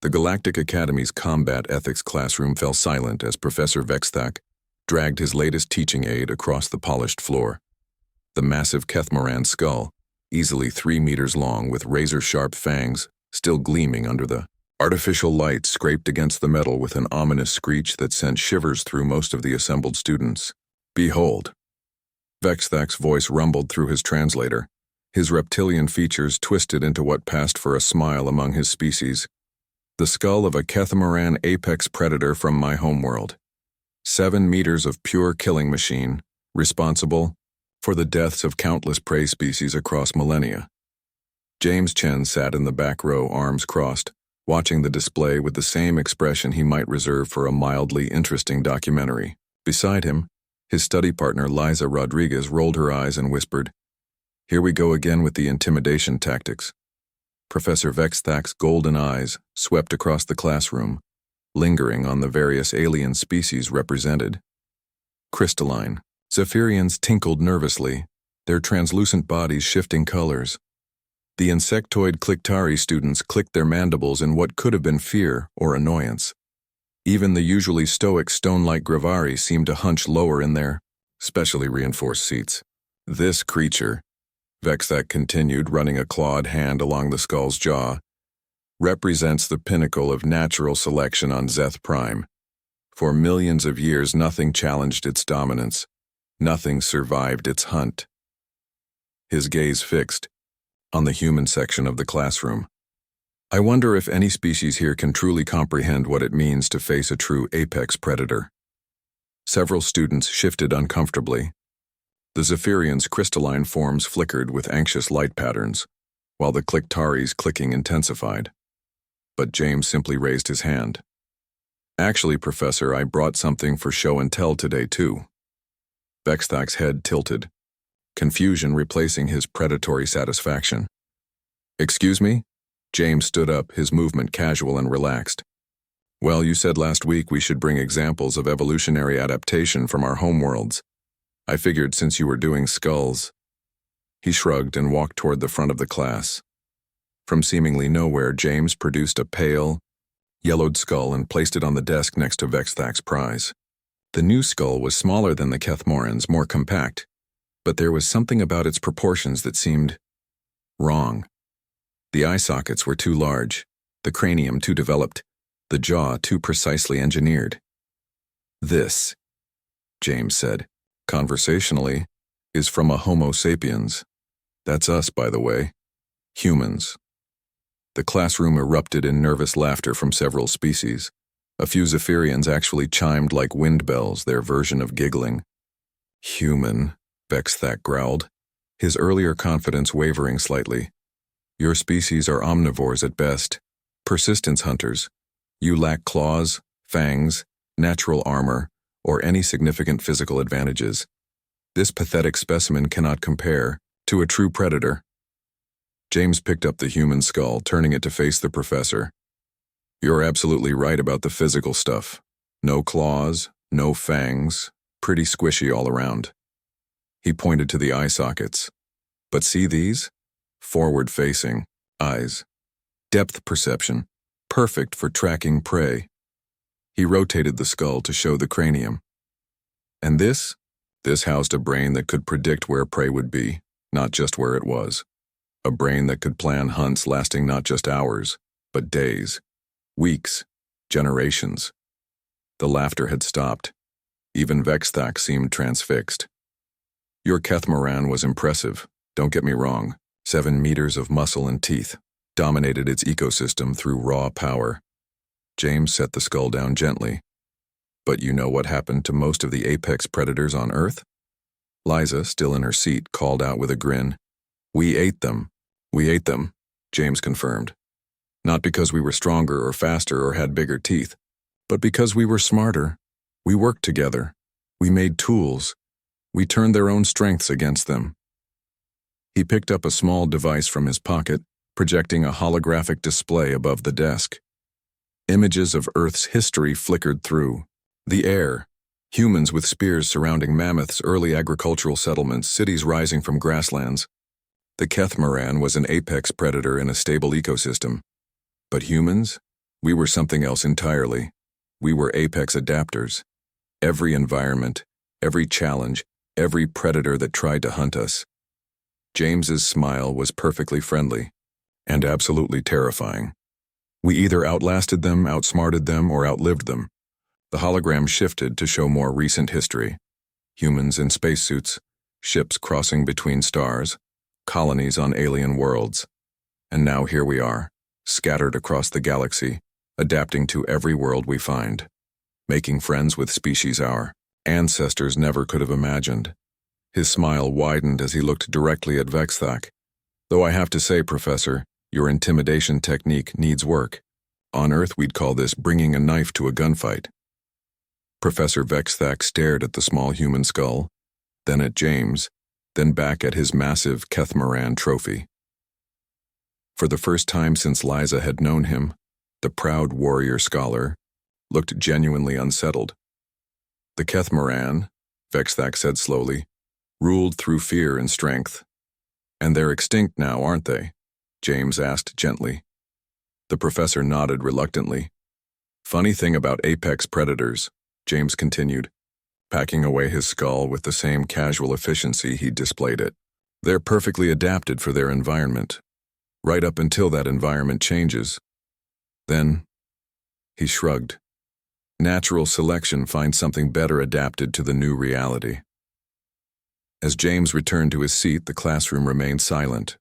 The Galactic Academy's combat ethics classroom fell silent as Professor Vexthak dragged his latest teaching aid across the polished floor. The massive Kethmoran skull, easily 3 meters long with razor-sharp fangs, still gleaming under the artificial light, scraped against the metal with an ominous screech that sent shivers through most of the assembled students. "Behold." Vexthak's voice rumbled through his translator, his reptilian features twisted into what passed for a smile among his species. "The skull of a Kethmoran apex predator from my homeworld. 7 meters of pure killing machine, responsible for the deaths of countless prey species across millennia." James Chen sat in the back row, arms crossed, watching the display with the same expression he might reserve for a mildly interesting documentary. Beside him, his study partner Liza Rodriguez rolled her eyes and whispered, "Here we go again with the intimidation tactics." Professor Vexthak's golden eyes swept across the classroom, lingering on the various alien species represented. Crystalline. Zephyrians tinkled nervously, their translucent bodies shifting colors. The insectoid Cliktari students clicked their mandibles in what could have been fear or annoyance. Even the usually stoic stone-like Gravari seemed to hunch lower in their specially reinforced seats. "This creature," Vexthak continued, running a clawed hand along the skull's jaw, "represents the pinnacle of natural selection on Zeth Prime. For millions of years nothing challenged its dominance. Nothing survived its hunt." His gaze fixed on the human section of the classroom. "I wonder if any species here can truly comprehend what it means to face a true apex predator." Several students shifted uncomfortably. The Zephyrians' crystalline forms flickered with anxious light patterns, while the Kliktari's clicking intensified. But James simply raised his hand. "Actually, Professor, I brought something for show and tell today, too." Vexthak's head tilted, confusion replacing his predatory satisfaction. "Excuse me?" James stood up, his movement casual and relaxed. "Well, you said last week we should bring examples of evolutionary adaptation from our homeworlds. I figured since you were doing skulls." He shrugged and walked toward the front of the class. From seemingly nowhere, James produced a pale, yellowed skull and placed it on the desk next to Vexthak's prize. The new skull was smaller than the Kethmoran's, more compact, but there was something about its proportions that seemed wrong. The eye sockets were too large, the cranium too developed, the jaw too precisely engineered. "This," James said, conversationally, "is from a Homo sapiens. That's us, by the way. Humans." The classroom erupted in nervous laughter from several species. A few Zephyrians actually chimed like wind bells, their version of giggling. "Human," Vexthak growled, his earlier confidence wavering slightly. "Your species are omnivores at best, persistence hunters. You lack claws, fangs, natural armor, or any significant physical advantages. This pathetic specimen cannot compare to a true predator." James picked up the human skull, turning it to face the professor. "You're absolutely right about the physical stuff. No claws, no fangs, pretty squishy all around." He pointed to the eye sockets. "But see these? Forward-facing eyes. Depth perception, perfect for tracking prey." He rotated the skull to show the cranium. "And this? This housed a brain that could predict where prey would be, not just where it was. A brain that could plan hunts lasting not just hours, but days, weeks, generations." The laughter had stopped. Even Vexthak seemed transfixed. "Your Kethmoran was impressive, don't get me wrong. 7 meters of muscle and teeth, dominated its ecosystem through raw power." James set the skull down gently. "But you know what happened to most of the apex predators on Earth?" Liza, still in her seat, called out with a grin. "We ate them. We ate them," James confirmed. "Not because we were stronger or faster or had bigger teeth, but because we were smarter. We worked together. We made tools. We turned their own strengths against them." He picked up a small device from his pocket, projecting a holographic display above the desk. Images of Earth's history flickered through. The air, humans with spears surrounding mammoths, early agricultural settlements, cities rising from grasslands. The Kethmoran was an apex predator in a stable ecosystem. But humans? We were something else entirely. We were apex adapters. Every environment, every challenge, every predator that tried to hunt us. James's smile was perfectly friendly and absolutely terrifying. We either outlasted them, outsmarted them, or outlived them. The hologram shifted to show more recent history. Humans in spacesuits, ships crossing between stars, colonies on alien worlds. And now here we are, scattered across the galaxy, adapting to every world we find, making friends with species our ancestors never could have imagined. His smile widened as he looked directly at Vexthak. Though I have to say, Professor, your intimidation technique needs work. On Earth, we'd call this bringing a knife to a gunfight. Professor Vexthak stared at the small human skull, then at James, then back at his massive Kethmoran trophy. For the first time since Liza had known him, the proud warrior scholar looked genuinely unsettled. The Kethmoran, Vexthak said slowly, ruled through fear and strength. And they're extinct now, aren't they? James asked gently. The professor nodded reluctantly. Funny thing about apex predators, James continued, packing away his skull with the same casual efficiency he'd displayed it. They're perfectly adapted for their environment, right up until that environment changes. Then, he shrugged. Natural selection finds something better adapted to the new reality. As James returned to his seat, the classroom remained silent.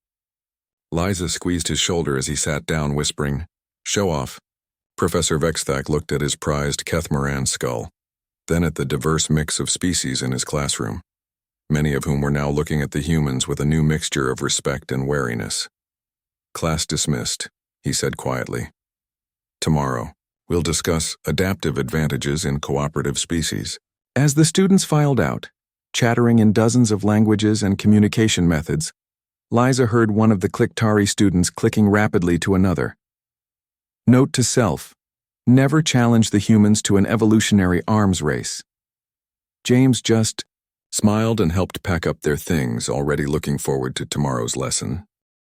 Liza squeezed his shoulder as he sat down, whispering, "Show off." Professor Vexthak looked at his prized Kethmoran skull, then at the diverse mix of species in his classroom, many of whom were now looking at the humans with a new mixture of respect and wariness. "Class dismissed," he said quietly. "Tomorrow, we'll discuss adaptive advantages in cooperative species." As the students filed out, chattering in dozens of languages and communication methods, Liza heard one of the Kliktari students clicking rapidly to another. Note to self: never challenge the humans to an evolutionary arms race. James just smiled and helped pack up their things, already looking forward to tomorrow's lesson.